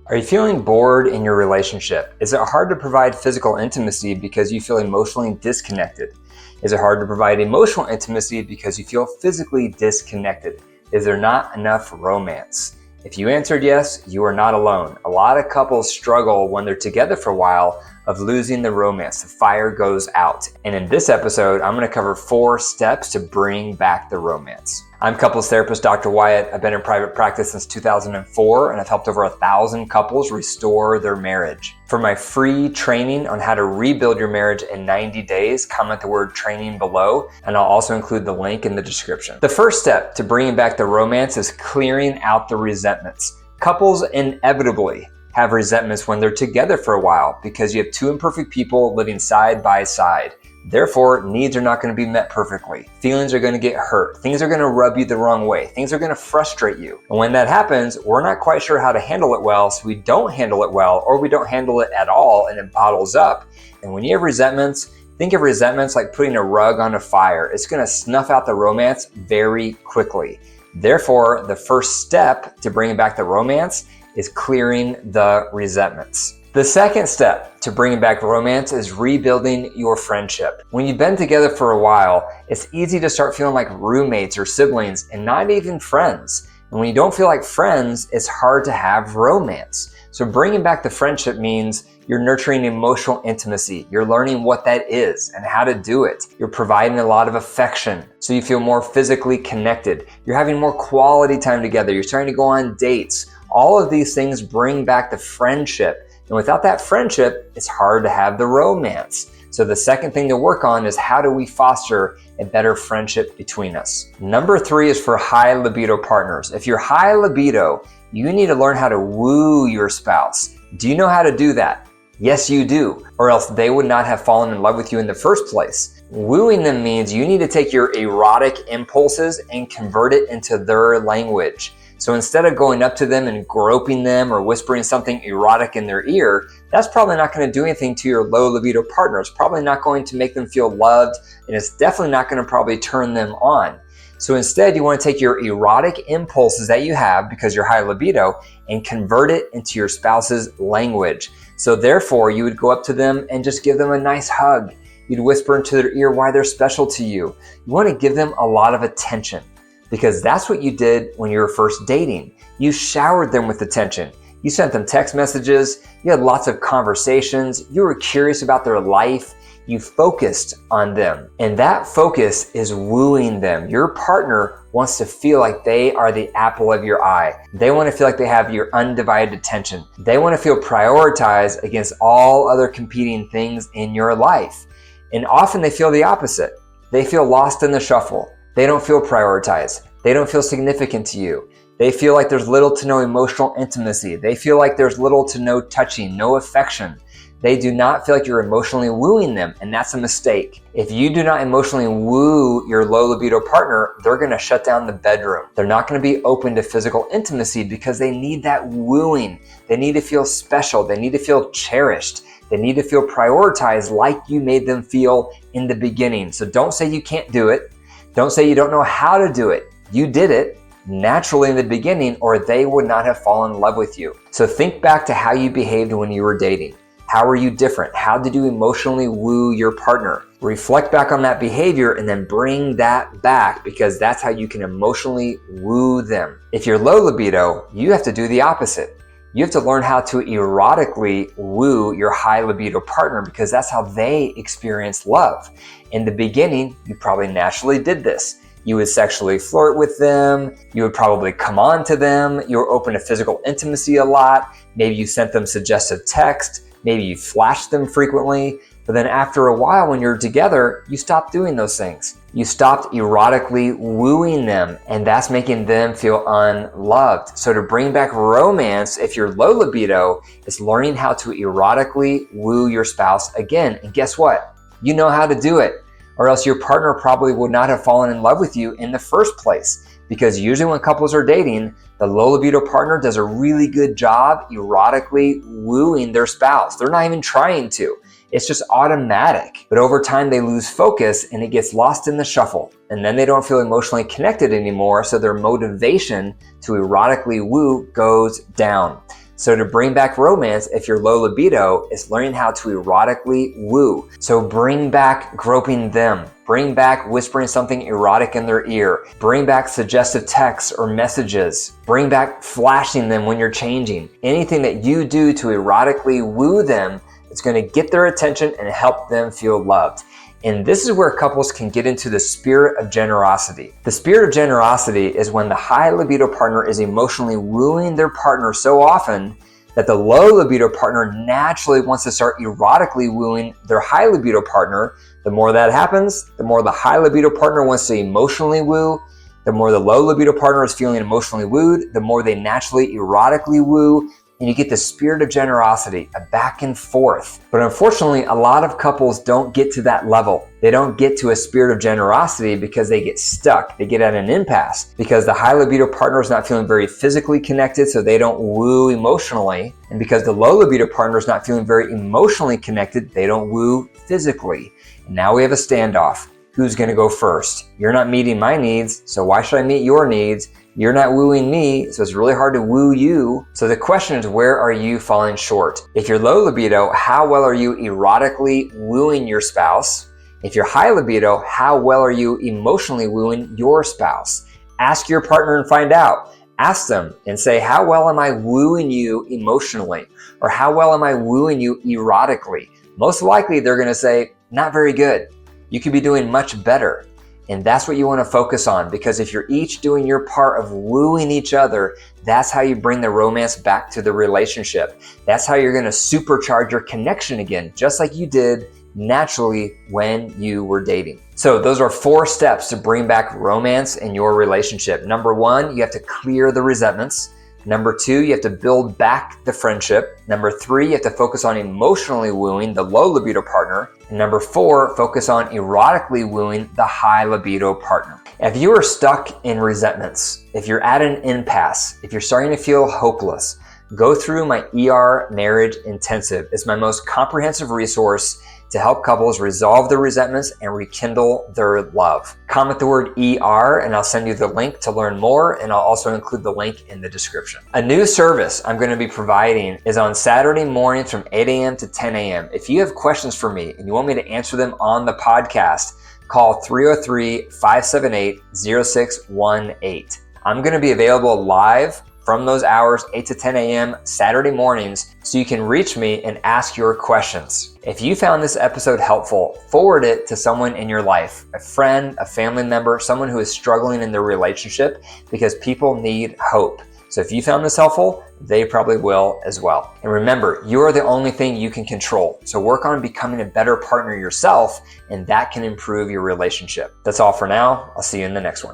Are you feeling bored in your relationship? Is it hard to provide physical intimacy because you feel emotionally disconnected? Is it hard to provide emotional intimacy because you feel physically disconnected? Is there not enough romance? If you answered yes, you are not alone. A lot of couples struggle when they're together for a while of losing the romance. The fire goes out. And in this episode, I'm going to cover 4 steps to bring back the romance. I'm couples therapist Dr. Wyatt. I've been in private practice since 2004, and I've helped over 1,000 couples restore their marriage. For my free training on how to rebuild your marriage in 90 days, comment the word training below, and I'll also include the link in the description. The first step to bringing back the romance is clearing out the resentments. Couples inevitably have resentments when they're together for a while because you have 2 imperfect people living side by side. Therefore, needs are not going to be met perfectly. Feelings are going to get hurt. Things are going to rub you the wrong way. Things are going to frustrate you. And when that happens, we're not quite sure how to handle it well, so we don't handle it well, or we don't handle it at all, and it bottles up. And when you have resentments, think of resentments like putting a rug on a fire. It's going to snuff out the romance very quickly. Therefore, the first step to bringing back the romance is clearing the resentments. The second step to bringing back romance is rebuilding your friendship. When you've been together for a while, it's easy to start feeling like roommates or siblings and not even friends. And when you don't feel like friends, it's hard to have romance. So bringing back the friendship means you're nurturing emotional intimacy. You're learning what that is and how to do it. You're providing a lot of affection so you feel more physically connected. You're having more quality time together. You're starting to go on dates. All of these things bring back the friendship. And without that friendship, it's hard to have the romance. So the second thing to work on is how do we foster a better friendship between us? Number 3 is for high libido partners. If you're high libido, you need to learn how to woo your spouse. Do you know how to do that? Yes, you do, or else they would not have fallen in love with you in the first place. Wooing them means you need to take your erotic impulses and convert it into their language. So instead of going up to them and groping them or whispering something erotic in their ear, that's probably not going to do anything to your low libido partner. It's probably not going to make them feel loved, and it's definitely not going to probably turn them on. So instead, you want to take your erotic impulses that you have because you're high libido and convert it into your spouse's language. So therefore, you would go up to them and just give them a nice hug. You'd whisper into their ear why they're special to you. You want to give them a lot of attention, because that's what you did when you were first dating. You showered them with attention. You sent them text messages. You had lots of conversations. You were curious about their life. You focused on them. And that focus is wooing them. Your partner wants to feel like they are the apple of your eye. They want to feel like they have your undivided attention. They want to feel prioritized against all other competing things in your life. And often they feel the opposite. They feel lost in the shuffle. They don't feel prioritized. They don't feel significant to you. They feel like there's little to no emotional intimacy. They feel like there's little to no touching, no affection. They do not feel like you're emotionally wooing them, and that's a mistake. If you do not emotionally woo your low libido partner, they're going to shut down the bedroom. They're not going to be open to physical intimacy because they need that wooing. They need to feel special. They need to feel cherished. They need to feel prioritized like you made them feel in the beginning. So don't say you can't do it. Don't say you don't know how to do it. You did it naturally in the beginning, or they would not have fallen in love with you. So think back to how you behaved when you were dating. How were you different? How did you emotionally woo your partner? Reflect back on that behavior and then bring that back, because that's how you can emotionally woo them. If you're low libido, you have to do the opposite. You have to learn how to erotically woo your high libido partner, because that's how they experience love. In the beginning, you probably naturally did this. You would sexually flirt with them. You would probably come on to them. You were open to physical intimacy a lot. Maybe you sent them suggestive text. Maybe you flashed them frequently. But then after a while, when you're together, you stopped doing those things. You stopped erotically wooing them, and that's making them feel unloved. So to bring back romance, if you're low libido, is learning how to erotically woo your spouse again. And guess what? You know how to do it, or else your partner probably would not have fallen in love with you in the first place. Because usually when couples are dating, the low libido partner does a really good job erotically wooing their spouse. They're not even trying to. It's just automatic. But over time, they lose focus and it gets lost in the shuffle. And then they don't feel emotionally connected anymore, so their motivation to erotically woo goes down. So to bring back romance, if you're low libido, it's learning how to erotically woo. So bring back groping them. Bring back whispering something erotic in their ear. Bring back suggestive texts or messages. Bring back flashing them when you're changing. Anything that you do to erotically woo them, it's going to get their attention and help them feel loved. And this is where couples can get into the spirit of generosity. The spirit of generosity is when the high libido partner is emotionally wooing their partner so often that the low libido partner naturally wants to start erotically wooing their high libido partner. The more that happens, the more the high libido partner wants to emotionally woo. The more the low libido partner is feeling emotionally wooed, the more they naturally erotically woo. And you get the spirit of generosity, a back and forth. But unfortunately, a lot of couples don't get to that level. They don't get to a spirit of generosity because they get stuck. They get at an impasse because the high libido partner is not feeling very physically connected, so they don't woo emotionally. And because the low libido partner is not feeling very emotionally connected, they don't woo physically. And now we have a standoff. Who's going to go first? You're not meeting my needs, so why should I meet your needs? You're not wooing me, so it's really hard to woo you. So the question is, where are you falling short? If you're low libido, how well are you erotically wooing your spouse? If you're high libido, how well are you emotionally wooing your spouse? Ask your partner and find out. Ask them and say, how well am I wooing you emotionally? Or how well am I wooing you erotically? Most likely they're going to say, not very good. You could be doing much better. And that's what you want to focus on, because if you're each doing your part of wooing each other, that's how you bring the romance back to the relationship. That's how you're going to supercharge your connection again, just like you did naturally when you were dating. So those are 4 steps to bring back romance in your relationship. Number 1, you have to clear the resentments. Number 2, you have to build back the friendship. Number 3, you have to focus on emotionally wooing the low libido partner. And number 4, focus on erotically wooing the high libido partner. If you are stuck in resentments, if you're at an impasse, if you're starting to feel hopeless, go through my ER Marriage Intensive. It's my most comprehensive resource to help couples resolve their resentments and rekindle their love. Comment the word ER and I'll send you the link to learn more, and I'll also include the link in the description. A new service I'm going to be providing is on Saturday mornings from 8 a.m. to 10 a.m. If you have questions for me and you want me to answer them on the podcast, call 303-578-0618. I'm going to be available live from those hours, 8 to 10 a.m. Saturday mornings, so you can reach me and ask your questions. If you found this episode helpful, forward it to someone in your life, a friend, a family member, someone who is struggling in their relationship, because people need hope. So if you found this helpful, they probably will as well. And remember, you are the only thing you can control. So work on becoming a better partner yourself, and that can improve your relationship. That's all for now. I'll see you in the next one.